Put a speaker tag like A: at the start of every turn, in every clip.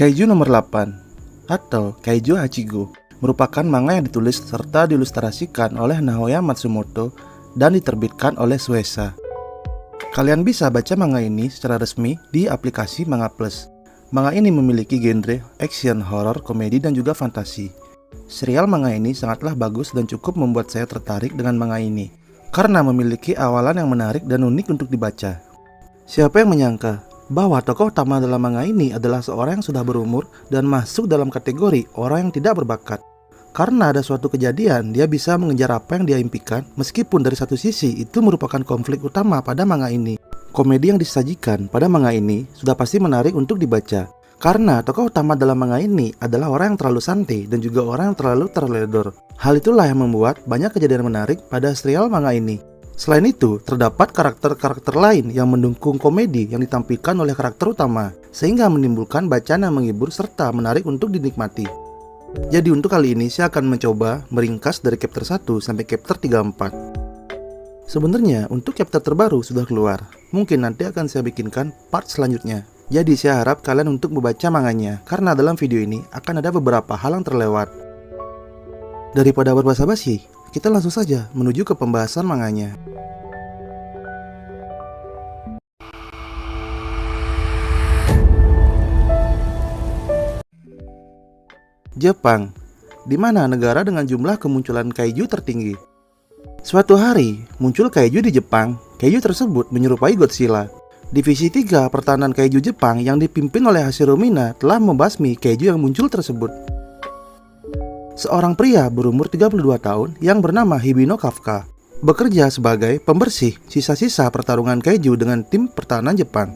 A: Kaiju nomor 8 atau Kaiju Hachigo merupakan manga yang ditulis serta diilustrasikan oleh Naoya Matsumoto dan diterbitkan oleh Shueisha. Kalian bisa baca manga ini secara resmi di aplikasi Manga Plus. Manga ini memiliki genre action, horror, komedi, dan juga fantasi. Serial manga ini sangatlah bagus dan cukup membuat saya tertarik dengan manga ini karena memiliki awalan yang menarik dan unik untuk dibaca. Siapa yang menyangka bahwa tokoh utama dalam manga ini adalah seorang yang sudah berumur dan masuk dalam kategori orang yang tidak berbakat. Karena ada suatu kejadian, dia bisa mengejar apa yang dia impikan, meskipun dari satu sisi itu merupakan konflik utama pada manga ini. Komedi yang disajikan pada manga ini sudah pasti menarik untuk dibaca, karena tokoh utama dalam manga ini adalah orang yang terlalu santai dan juga orang yang terlalu terledor. Hal itulah yang membuat banyak kejadian menarik pada serial manga ini. Selain itu, terdapat karakter-karakter lain yang mendukung komedi yang ditampilkan oleh karakter utama, sehingga menimbulkan bacaan yang menghibur serta menarik untuk dinikmati. Jadi untuk kali ini saya akan mencoba meringkas dari chapter 1 sampai chapter 34. Sebenarnya untuk chapter terbaru sudah keluar, mungkin nanti akan saya bikinkan part selanjutnya. Jadi saya harap kalian untuk membaca manganya, karena dalam video ini akan ada beberapa hal yang terlewat. Daripada berbasa-basi, kita langsung saja menuju ke pembahasan manganya. Jepang, di mana negara dengan jumlah kemunculan kaiju tertinggi. Suatu hari, muncul kaiju di Jepang. Kaiju tersebut menyerupai Godzilla. Divisi 3 pertahanan kaiju Jepang yang dipimpin oleh Hashiro Mina telah membasmi kaiju yang muncul tersebut. Seorang pria berumur 32 tahun yang bernama Hibino Kafka bekerja sebagai pembersih sisa-sisa pertarungan kaiju dengan tim pertahanan Jepang.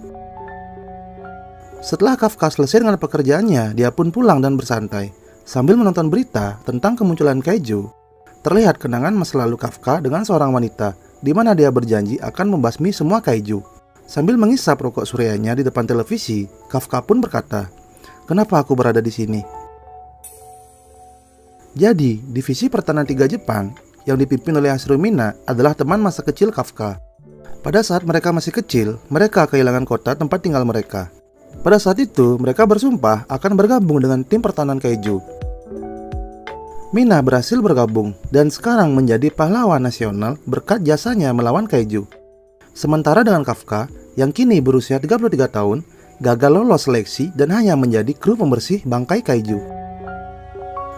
A: Setelah Kafka selesai dengan pekerjaannya, dia pun pulang dan bersantai. Sambil menonton berita tentang kemunculan kaiju, terlihat kenangan masa lalu Kafka dengan seorang wanita, di mana dia berjanji akan membasmi semua kaiju. Sambil mengisap rokok suryanya di depan televisi, Kafka pun berkata, "Kenapa aku berada di sini?" Jadi, divisi pertahanan 3 Jepang yang dipimpin oleh Hashiro Mina adalah teman masa kecil Kafka. Pada saat mereka masih kecil, mereka kehilangan kota tempat tinggal mereka. Pada saat itu, mereka bersumpah akan bergabung dengan tim pertahanan kaiju. Mina berhasil bergabung dan sekarang menjadi pahlawan nasional berkat jasanya melawan kaiju. Sementara dengan Kafka, yang kini berusia 33 tahun, gagal lolos seleksi dan hanya menjadi kru pembersih bangkai kaiju.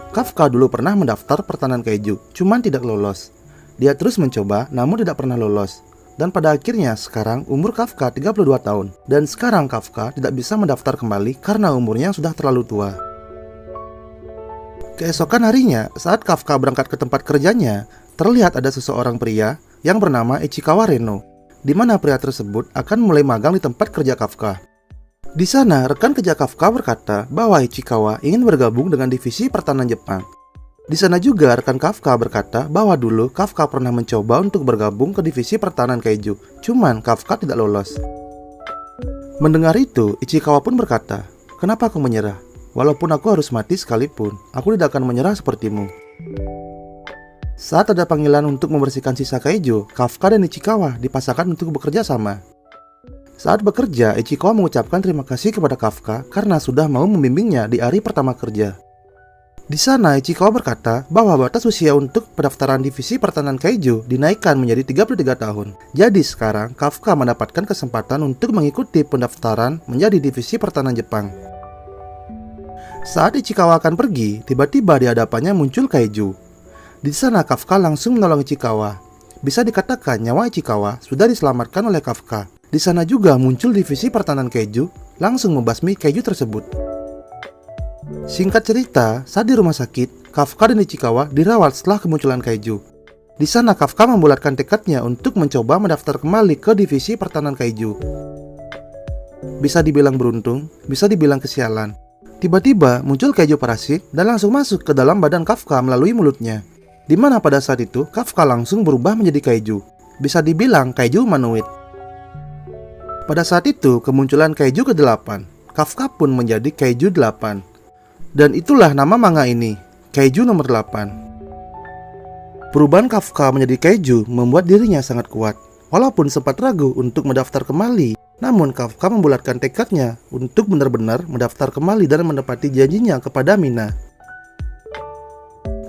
A: Kafka dulu pernah mendaftar pertahanan kaiju, cuman tidak lolos. Dia terus mencoba, namun tidak pernah lolos. Dan pada akhirnya sekarang umur Kafka 32 tahun. Dan sekarang Kafka tidak bisa mendaftar kembali karena umurnya sudah terlalu tua. Keesokan harinya, saat Kafka berangkat ke tempat kerjanya, terlihat ada seseorang pria yang bernama Ichikawa Reno, di mana pria tersebut akan mulai magang di tempat kerja Kafka. Di sana, rekan kerja Kafka berkata bahwa Ichikawa ingin bergabung dengan divisi pertahanan Jepang. Di sana juga rekan Kafka berkata bahwa dulu Kafka pernah mencoba untuk bergabung ke divisi pertahanan kaiju, cuman Kafka tidak lolos. Mendengar itu, Ichikawa pun berkata, "Kenapa aku menyerah? Walaupun aku harus mati sekalipun, aku tidak akan menyerah sepertimu." Saat ada panggilan untuk membersihkan sisa kaiju, Kafka dan Ichikawa dipasangkan untuk bekerja sama. Saat bekerja, Ichikawa mengucapkan terima kasih kepada Kafka karena sudah mau membimbingnya di hari pertama kerja. Di sana, Ichikawa berkata bahwa batas usia untuk pendaftaran divisi pertahanan kaiju dinaikkan menjadi 33 tahun. Jadi sekarang, Kafka mendapatkan kesempatan untuk mengikuti pendaftaran menjadi divisi pertahanan Jepang. Saat Ichikawa akan pergi, tiba-tiba di hadapannya muncul kaiju. Di sana, Kafka langsung menolong Ichikawa. Bisa dikatakan nyawa Ichikawa sudah diselamatkan oleh Kafka. Di sana juga muncul divisi pertahanan kaiju, langsung membasmi kaiju tersebut. Singkat cerita, saat di rumah sakit, Kafka dan Ichikawa dirawat setelah kemunculan kaiju. Di sana Kafka membulatkan tekadnya untuk mencoba mendaftar kembali ke divisi pertahanan kaiju. Bisa dibilang beruntung, bisa dibilang kesialan. Tiba-tiba muncul kaiju parasit dan langsung masuk ke dalam badan Kafka melalui mulutnya. Di mana pada saat itu Kafka langsung berubah menjadi kaiju. Bisa dibilang kaiju humanoid. Pada saat itu kemunculan kaiju ke-8. Kafka pun menjadi kaiju 8. Dan itulah nama manga ini, Kaiju nomor 8. Perubahan Kafka menjadi kaiju membuat dirinya sangat kuat. Walaupun sempat ragu untuk mendaftar kembali Namun Kafka membulatkan tekadnya untuk benar-benar mendaftar kembali dan menepati janjinya kepada Mina.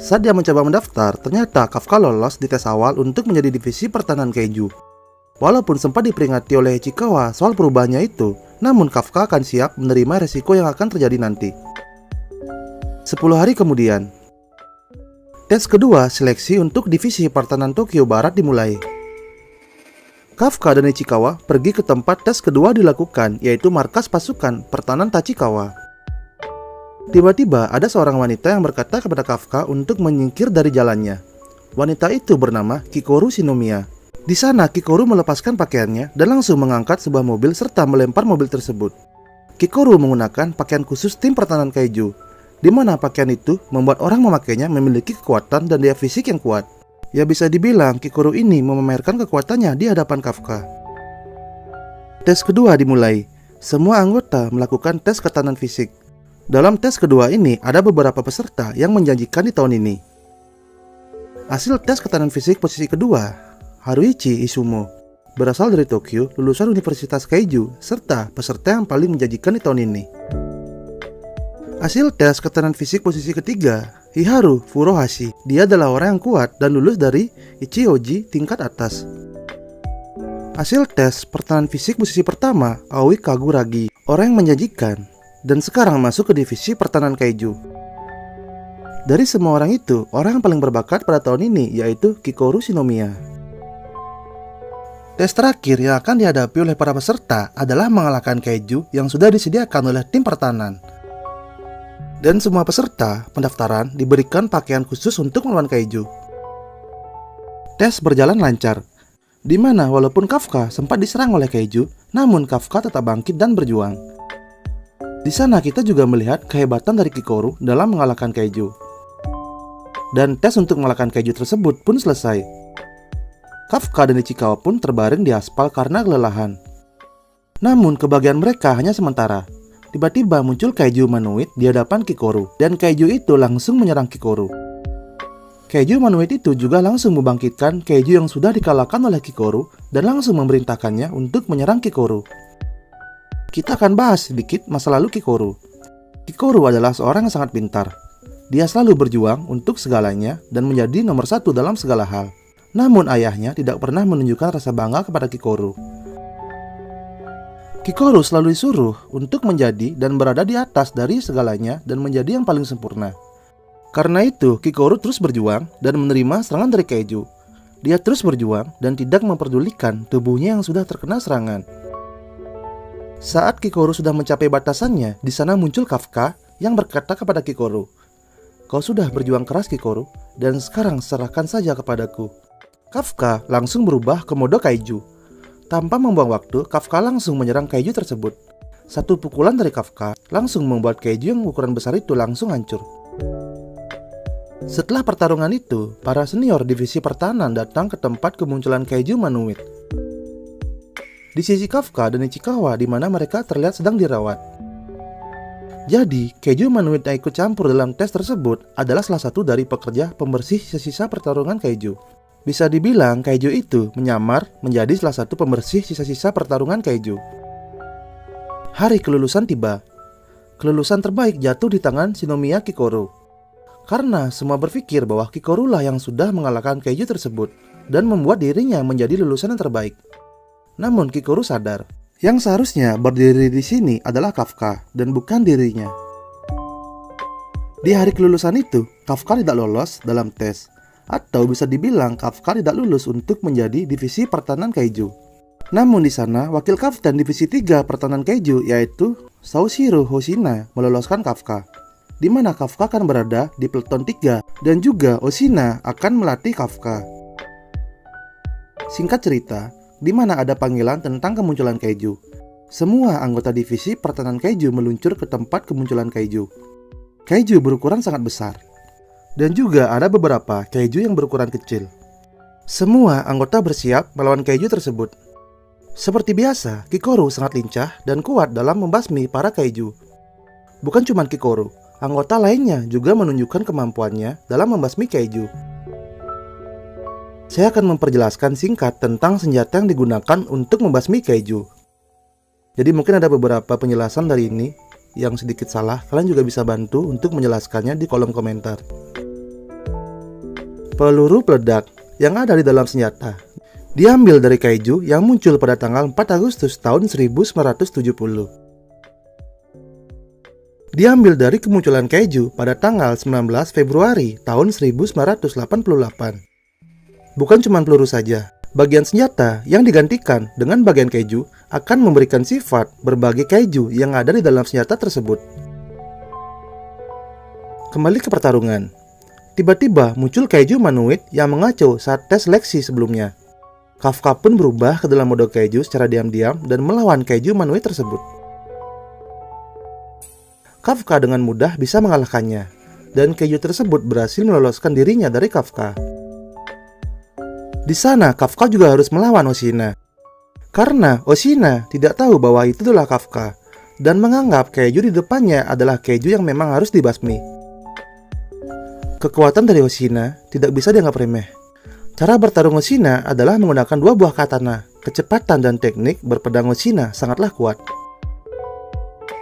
A: Saat dia mencoba mendaftar, ternyata Kafka lolos di tes awal untuk menjadi divisi pertahanan keju. Walaupun sempat diperingati oleh Ichikawa soal perubahannya itu, namun Kafka akan siap menerima resiko yang akan terjadi nanti. 10 hari kemudian, tes kedua seleksi untuk divisi pertahanan Tokyo Barat dimulai. Kafka dan Ichikawa pergi ke tempat tes kedua dilakukan, yaitu markas pasukan pertahanan Tachikawa. Tiba-tiba ada seorang wanita yang berkata kepada Kafka untuk menyingkir dari jalannya. Wanita itu bernama Kikoru Shinomiya. Di sana Kikoru melepaskan pakaiannya dan langsung mengangkat sebuah mobil serta melempar mobil tersebut. Kikoru menggunakan pakaian khusus tim pertahanan kaiju, di mana pakaian itu membuat orang memakainya memiliki kekuatan dan daya fisik yang kuat. Ya bisa dibilang Kikoru ini memamerkan kekuatannya di hadapan Kafka. Tes kedua dimulai. Semua anggota melakukan tes ketahanan fisik. Dalam tes kedua ini ada beberapa peserta yang menjanjikan di tahun ini. Hasil tes ketahanan fisik posisi kedua, Haruichi Izumo, berasal dari Tokyo, lulusan Universitas Kaiju, serta peserta yang paling menjanjikan di tahun ini. Hasil tes ketahanan fisik posisi ketiga, Hiharu Furuhashi. Dia adalah orang yang kuat dan lulus dari Ichioji tingkat atas. Hasil tes pertahanan fisik posisi pertama, Aoi Kaguragi, orang yang menjanjikan dan sekarang masuk ke divisi pertahanan kaiju. Dari semua orang itu, orang yang paling berbakat pada tahun ini yaitu Kikoru Shinomiya. Tes terakhir yang akan dihadapi oleh para peserta adalah mengalahkan kaiju yang sudah disediakan oleh tim pertahanan. Dan semua peserta pendaftaran diberikan pakaian khusus untuk melawan kaiju. Tes berjalan lancar, di mana walaupun Kafka sempat diserang oleh kaiju, namun Kafka tetap bangkit dan berjuang. Di sana kita juga melihat kehebatan dari Kikoru dalam mengalahkan kaiju. Dan tes untuk mengalahkan kaiju tersebut pun selesai. Kafka dan Ichikawa pun terbaring di aspal karena kelelahan. Namun kebahagiaan mereka hanya sementara. Tiba-tiba muncul kaiju humanoid di hadapan Kikoru, dan kaiju itu langsung menyerang Kikoru. Kaiju humanoid itu juga langsung membangkitkan kaiju yang sudah dikalahkan oleh Kikoru dan langsung memerintahkannya untuk menyerang Kikoru. Kita akan bahas sedikit masa lalu Kikoru. Kikoru adalah seorang yang sangat pintar. Dia selalu berjuang untuk segalanya dan menjadi nomor satu dalam segala hal. Namun ayahnya tidak pernah menunjukkan rasa bangga kepada Kikoru. Kikoru selalu disuruh untuk menjadi dan berada di atas dari segalanya dan menjadi yang paling sempurna. Karena itu, Kikoru terus berjuang dan menerima serangan dari kaiju. Dia terus berjuang dan tidak memperdulikan tubuhnya yang sudah terkena serangan. Saat Kikoru sudah mencapai batasannya, di sana muncul Kafka yang berkata kepada Kikoru, "Kau sudah berjuang keras Kikoru, dan sekarang serahkan saja kepadaku." Kafka langsung berubah ke mode kaiju. Tanpa membuang waktu, Kafka langsung menyerang kaiju tersebut. Satu pukulan dari Kafka langsung membuat kaiju yang ukuran besar itu langsung hancur. Setelah pertarungan itu, para senior divisi pertahanan datang ke tempat kemunculan kaiju humanoid. Di sisi Kafka dan Ichikawa, di mana mereka terlihat sedang dirawat. Jadi, kaiju humanoid yang ikut campur dalam tes tersebut adalah salah satu dari pekerja pembersih sisa-sisa pertarungan kaiju. Bisa dibilang kaiju itu menyamar menjadi salah satu pembersih sisa-sisa pertarungan kaiju. Hari kelulusan tiba. Kelulusan terbaik jatuh di tangan Shinomiya Kikoru. Karena semua berpikir bahwa Kikoru lah yang sudah mengalahkan kaiju tersebut dan membuat dirinya menjadi lulusan yang terbaik. Namun Kikoru sadar, yang seharusnya berdiri di sini adalah Kafka dan bukan dirinya. Di hari kelulusan itu, Kafka tidak lolos dalam tes. Atau bisa dibilang Kafka tidak lulus untuk menjadi divisi pertahanan kaiju. Namun di sana wakil kapten divisi 3 pertahanan kaiju yaitu Saushiro Hoshina meloloskan Kafka. Di mana Kafka akan berada di Peleton 3 dan juga Hoshina akan melatih Kafka. Singkat cerita, di mana ada panggilan tentang kemunculan kaiju. Semua anggota divisi pertahanan kaiju meluncur ke tempat kemunculan kaiju. Kaiju berukuran sangat besar. Dan juga ada beberapa kaiju yang berukuran kecil. Semua anggota bersiap melawan kaiju tersebut. Seperti biasa, Kikoru sangat lincah dan kuat dalam membasmi para kaiju. Bukan cuma Kikoru, anggota lainnya juga menunjukkan kemampuannya dalam membasmi kaiju. Saya akan memperjelaskan singkat tentang senjata yang digunakan untuk membasmi kaiju. Jadi mungkin ada beberapa penjelasan dari ini yang sedikit salah. Kalian juga bisa bantu untuk menjelaskannya di kolom komentar. Peluru peledak yang ada di dalam senjata diambil dari kaiju yang muncul pada tanggal 4 Agustus tahun 1970. Diambil dari kemunculan kaiju pada tanggal 19 Februari tahun 1988. Bukan cuma peluru saja, bagian senjata yang digantikan dengan bagian kaiju akan memberikan sifat berbagai kaiju yang ada di dalam senjata tersebut. Kembali ke pertarungan. Tiba-tiba muncul kaiju humanoid yang mengaco saat tes seleksi sebelumnya. Kafka pun berubah ke dalam mode kaiju secara diam-diam dan melawan kaiju humanoid tersebut. Kafka dengan mudah bisa mengalahkannya, dan kaiju tersebut berhasil meloloskan dirinya dari Kafka. Di sana, Kafka juga harus melawan Oshina. Karena Oshina tidak tahu bahwa itu adalah Kafka, dan menganggap kaiju di depannya adalah kaiju yang memang harus dibasmi. Kekuatan dari Oshina tidak bisa dianggap remeh. Cara bertarung Oshina adalah menggunakan dua buah katana. Kecepatan dan teknik berpedang Oshina sangatlah kuat.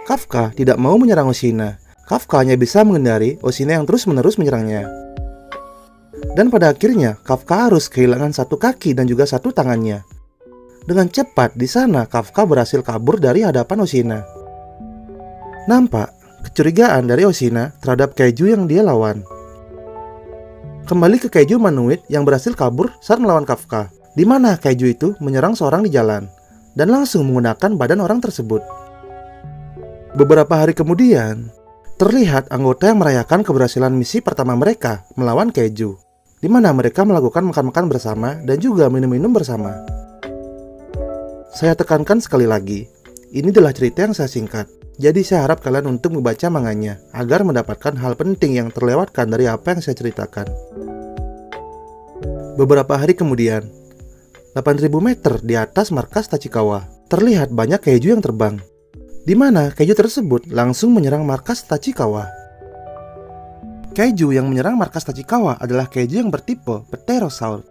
A: Kafka tidak mau menyerang Oshina. Kafka hanya bisa menghindari Oshina yang terus-menerus menyerangnya. Dan pada akhirnya, Kafka harus kehilangan satu kaki dan juga satu tangannya. Dengan cepat di sana, Kafka berhasil kabur dari hadapan Oshina. Nampak kecurigaan dari Oshina terhadap kaiju yang dia lawan. Kembali ke kaiju humanoid yang berhasil kabur saat melawan Kafka, di mana kaiju itu menyerang seorang di jalan dan langsung menggunakan badan orang tersebut. Beberapa hari kemudian, terlihat anggota yang merayakan keberhasilan misi pertama mereka melawan kaiju, di mana mereka melakukan makan-makan bersama dan juga minum-minum bersama. Saya tekankan sekali lagi, ini adalah cerita yang saya singkat. Jadi saya harap kalian untuk membaca manganya agar mendapatkan hal penting yang terlewatkan dari apa yang saya ceritakan. Beberapa hari kemudian, 8.000 meter di atas markas Tachikawa, terlihat banyak kaiju yang terbang, di mana kaiju tersebut langsung menyerang markas Tachikawa. Kaiju yang menyerang markas Tachikawa adalah kaiju yang bertipe Pterosaur.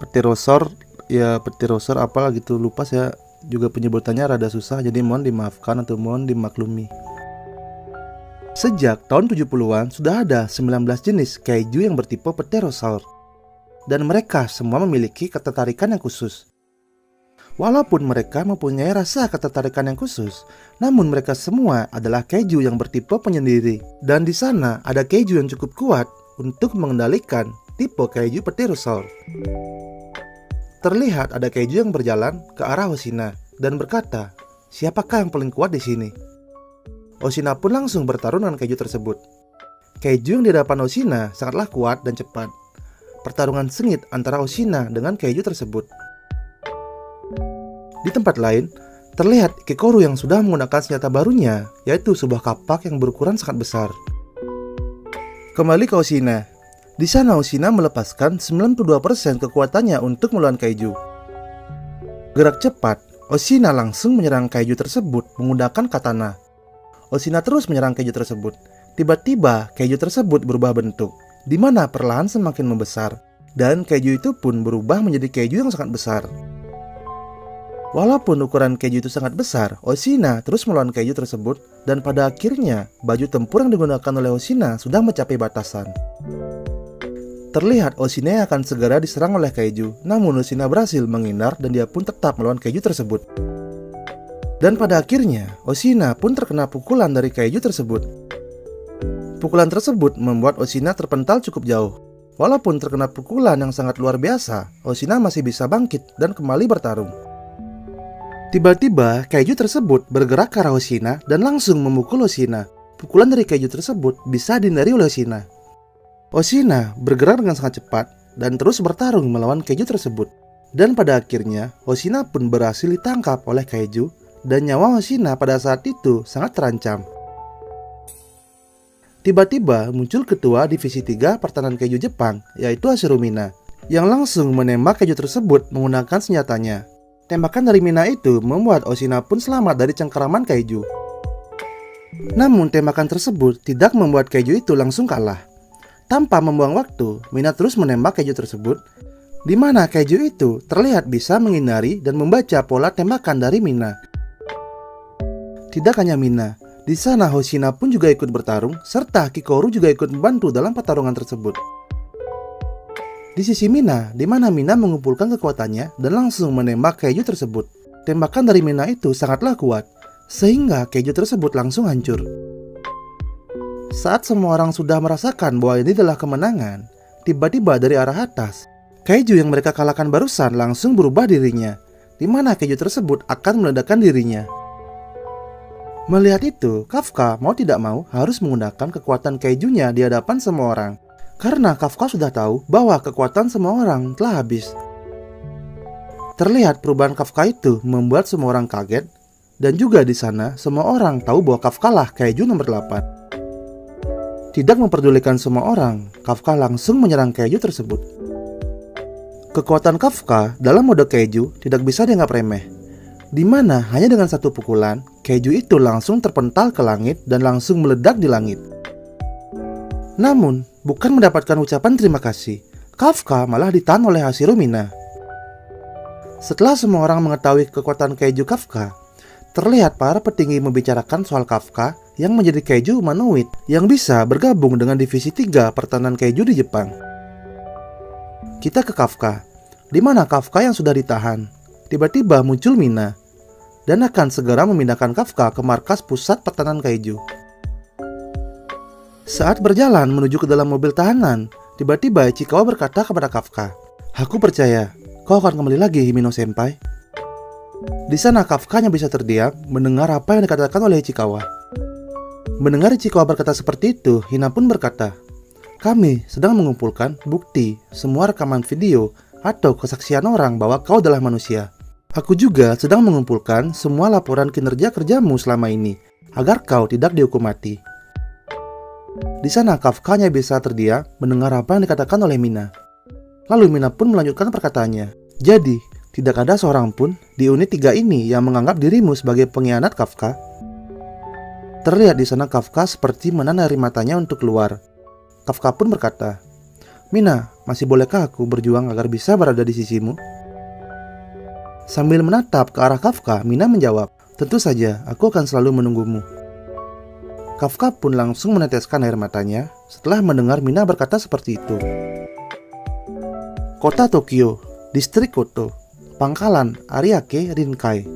A: Pterosaur apalah gitu, lupa saya. Juga penyebutannya rada susah, jadi mohon dimaafkan atau mohon dimaklumi. Sejak tahun 70-an sudah ada 19 jenis kaiju yang bertipe Pterosaur, dan mereka semua memiliki ketertarikan yang khusus. Walaupun mereka mempunyai rasa ketertarikan yang khusus, namun mereka semua adalah kaiju yang bertipe penyendiri, dan di sana ada kaiju yang cukup kuat untuk mengendalikan tipe kaiju Pterosaur. Terlihat ada kaiju yang berjalan ke arah Oshina dan berkata, "Siapakah yang paling kuat di sini?" Oshina pun langsung bertarung dengan kaiju tersebut. Kaiju yang di hadapan Oshina sangatlah kuat dan cepat. Pertarungan sengit antara Oshina dengan kaiju tersebut. Di tempat lain, terlihat Kikoru yang sudah menggunakan senjata barunya, yaitu sebuah kapak yang berukuran sangat besar. Kembali ke Oshina. Di sana Oshina melepaskan 92% kekuatannya untuk melawan kaiju. Gerak cepat, Oshina langsung menyerang kaiju tersebut menggunakan katana. Oshina terus menyerang kaiju tersebut. Tiba-tiba kaiju tersebut berubah bentuk, di mana perlahan semakin membesar, dan kaiju itu pun berubah menjadi kaiju yang sangat besar. Walaupun ukuran kaiju itu sangat besar, Oshina terus melawan kaiju tersebut, dan pada akhirnya baju tempur yang digunakan oleh Oshina sudah mencapai batasan. Terlihat Oshina akan segera diserang oleh kaiju, namun Oshina berhasil menghindar dan dia pun tetap melawan kaiju tersebut. Dan pada akhirnya, Oshina pun terkena pukulan dari kaiju tersebut. Pukulan tersebut membuat Oshina terpental cukup jauh. Walaupun terkena pukulan yang sangat luar biasa, Oshina masih bisa bangkit dan kembali bertarung. Tiba-tiba, kaiju tersebut bergerak ke arah Oshina dan langsung memukul Oshina. Pukulan dari kaiju tersebut bisa dihindari oleh Oshina. Oshina bergerak dengan sangat cepat dan terus bertarung melawan kaiju tersebut. Dan pada akhirnya, Oshina pun berhasil ditangkap oleh kaiju dan nyawa Oshina pada saat itu sangat terancam. Tiba-tiba muncul ketua divisi 3 pertahanan kaiju Jepang, yaitu Hashiro Mina, yang langsung menembak kaiju tersebut menggunakan senjatanya. Tembakan dari Mina itu membuat Oshina pun selamat dari cengkeraman kaiju. Namun tembakan tersebut tidak membuat kaiju itu langsung kalah. Tanpa membuang waktu, Mina terus menembak kaiju tersebut, di mana kaiju itu terlihat bisa menghindari dan membaca pola tembakan dari Mina. Tidak hanya Mina, di sana Hoshina pun juga ikut bertarung, serta Kikoru juga ikut membantu dalam pertarungan tersebut. Di sisi Mina, di mana Mina mengumpulkan kekuatannya dan langsung menembak keju tersebut. Tembakan dari Mina itu sangatlah kuat, sehingga keju tersebut langsung hancur. Saat semua orang sudah merasakan bahwa ini adalah kemenangan, tiba-tiba dari arah atas, keju yang mereka kalahkan barusan langsung berubah dirinya, di mana keju tersebut akan meledakkan dirinya. Melihat itu, Kafka mau tidak mau harus menggunakan kekuatan kejunya di hadapan semua orang. Karena Kafka sudah tahu bahwa kekuatan semua orang telah habis. Terlihat perubahan Kafka itu membuat semua orang kaget. Dan juga di sana semua orang tahu bahwa Kafka lah keju nomor 8. Tidak memperdulikan semua orang, Kafka langsung menyerang keju tersebut. Kekuatan Kafka dalam mode keju tidak bisa dianggap remeh. Di mana hanya dengan satu pukulan, keju itu langsung terpental ke langit dan langsung meledak di langit. Namun, bukan mendapatkan ucapan terima kasih, Kafka malah ditahan oleh Hashiro Mina. Setelah semua orang mengetahui kekuatan keju Kafka, terlihat para petinggi membicarakan soal Kafka yang menjadi keju humanoid yang bisa bergabung dengan divisi 3 pertahanan keju di Jepang. Kita ke Kafka, di mana Kafka yang sudah ditahan tiba-tiba muncul Mina dan akan segera memindahkan Kafka ke markas pusat pertahanan keju. Saat berjalan menuju ke dalam mobil tahanan, tiba-tiba Ichikawa berkata kepada Kafka, "Aku percaya, kau akan kembali lagi, Himeno Senpai." Di sana Kafka hanya bisa terdiam mendengar apa yang dikatakan oleh Ichikawa. Mendengar Ichikawa berkata seperti itu, Hina pun berkata, "Kami sedang mengumpulkan bukti, semua rekaman video, atau kesaksian orang bahwa kau adalah manusia. Aku juga sedang mengumpulkan semua laporan kinerja kerjamu selama ini, agar kau tidak dihukum mati." Di sana Kafka hanya bisa terdiam mendengar apa yang dikatakan oleh Mina. Lalu Mina pun melanjutkan perkataannya, "Jadi, tidak ada seorang pun di unit 3 ini yang menganggap dirimu sebagai pengkhianat, Kafka?" Terlihat di sana Kafka seperti menahan air matanya untuk keluar. Kafka pun berkata, "Mina, masih bolehkah aku berjuang agar bisa berada di sisimu?" Sambil menatap ke arah Kafka, Mina menjawab, "Tentu saja, aku akan selalu menunggumu." Kafka pun langsung meneteskan air matanya setelah mendengar Mina berkata seperti itu. Kota Tokyo, Distrik Koto, Pangkalan Ariake Rinkai.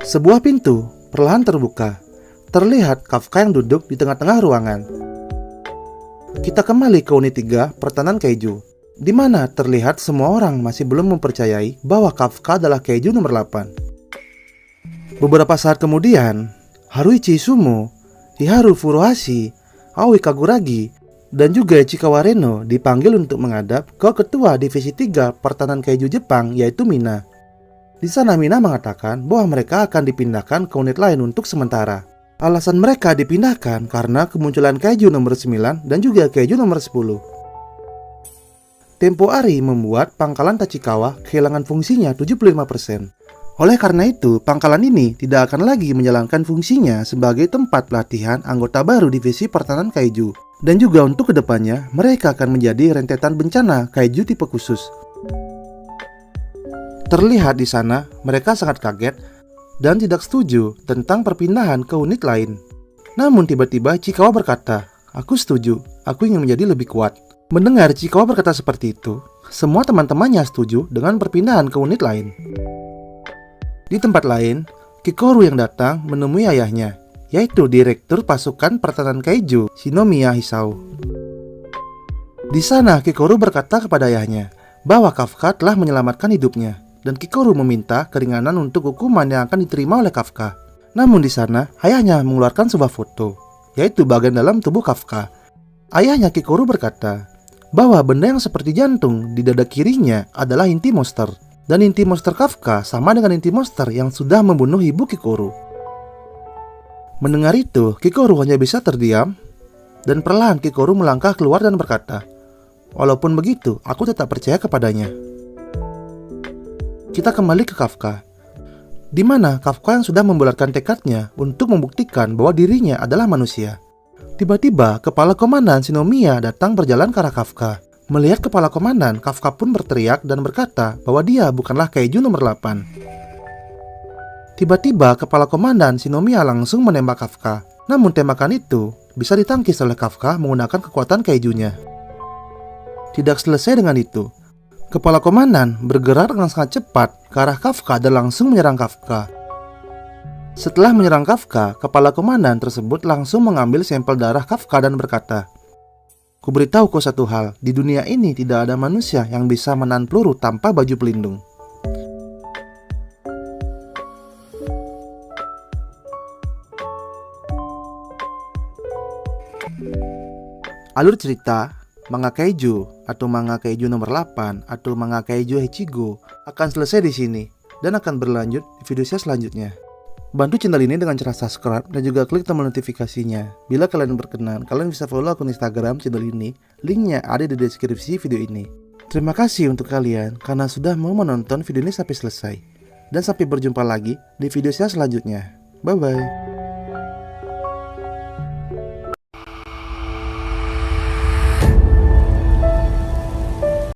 A: Sebuah pintu perlahan terbuka. Terlihat Kafka yang duduk di tengah-tengah ruangan. Kita kembali ke unit 3 pertahanan keju, di mana terlihat semua orang masih belum mempercayai bahwa Kafka adalah keju nomor 8. Beberapa saat kemudian, Haruichi Izumo, Hiharu Furuhashi, Aoi Kaguragi, dan juga Ichikawa Reno dipanggil untuk menghadap ke ketua divisi 3 pertahanan keju Jepang, yaitu Mina. Di sana Mina mengatakan bahwa mereka akan dipindahkan ke unit lain untuk sementara. Alasan mereka dipindahkan karena kemunculan keju nomor 9 dan juga keju nomor 10. Tempo hari membuat pangkalan Tachikawa kehilangan fungsinya 75%. Oleh karena itu, pangkalan ini tidak akan lagi menjalankan fungsinya sebagai tempat pelatihan anggota baru divisi pertahanan kaiju. Dan juga untuk kedepannya, mereka akan menjadi rentetan bencana kaiju tipe khusus. Terlihat di sana, mereka sangat kaget dan tidak setuju tentang perpindahan ke unit lain. Namun tiba-tiba Ichikawa berkata, "Aku setuju, aku ingin menjadi lebih kuat." Mendengar Ichikawa berkata seperti itu, semua teman-temannya setuju dengan perpindahan ke unit lain. Di tempat lain, Kikoru yang datang menemui ayahnya, yaitu Direktur Pasukan Pertahanan Kaiju, Shinomiya Hisao. Di sana Kikoru berkata kepada ayahnya bahwa Kafka telah menyelamatkan hidupnya, dan Kikoru meminta keringanan untuk hukuman yang akan diterima oleh Kafka. Namun di sana, ayahnya mengeluarkan sebuah foto, yaitu bagian dalam tubuh Kafka. Ayahnya Kikoru berkata bahwa benda yang seperti jantung di dada kirinya adalah inti monster. Dan inti monster Kafka sama dengan inti monster yang sudah membunuh ibu Kikoru. Mendengar itu, Kikoru hanya bisa terdiam. Dan perlahan Kikoru melangkah keluar dan berkata, "Walaupun begitu, aku tetap percaya kepadanya." Kita kembali ke Kafka, di mana Kafka yang sudah membulatkan tekadnya untuk membuktikan bahwa dirinya adalah manusia. Tiba-tiba, kepala komandan Shinomiya datang berjalan ke arah Kafka. Melihat kepala komandan, Kafka pun berteriak dan berkata bahwa dia bukanlah kaiju nomor 8. Tiba-tiba kepala komandan Shinomiya langsung menembak Kafka. Namun tembakan itu bisa ditangkis oleh Kafka menggunakan kekuatan kaijunya. Tidak selesai dengan itu, kepala komandan bergerak dengan sangat cepat ke arah Kafka dan langsung menyerang Kafka. Setelah menyerang Kafka, kepala komandan tersebut langsung mengambil sampel darah Kafka dan berkata, "Kuberitahu kau satu hal, di dunia ini tidak ada manusia yang bisa menahan peluru tanpa baju pelindung." Alur cerita manga kaiju atau manga kaiju nomor 8 atau manga kaiju Ichigo akan selesai di sini dan akan berlanjut di video saya selanjutnya. Bantu channel ini dengan cara subscribe dan juga klik tombol notifikasinya. Bila kalian berkenan, kalian bisa follow akun Instagram channel ini. Linknya ada di deskripsi video ini. Terima kasih untuk kalian karena sudah mau menonton video ini sampai selesai. Dan sampai berjumpa lagi di video saya selanjutnya. Bye bye.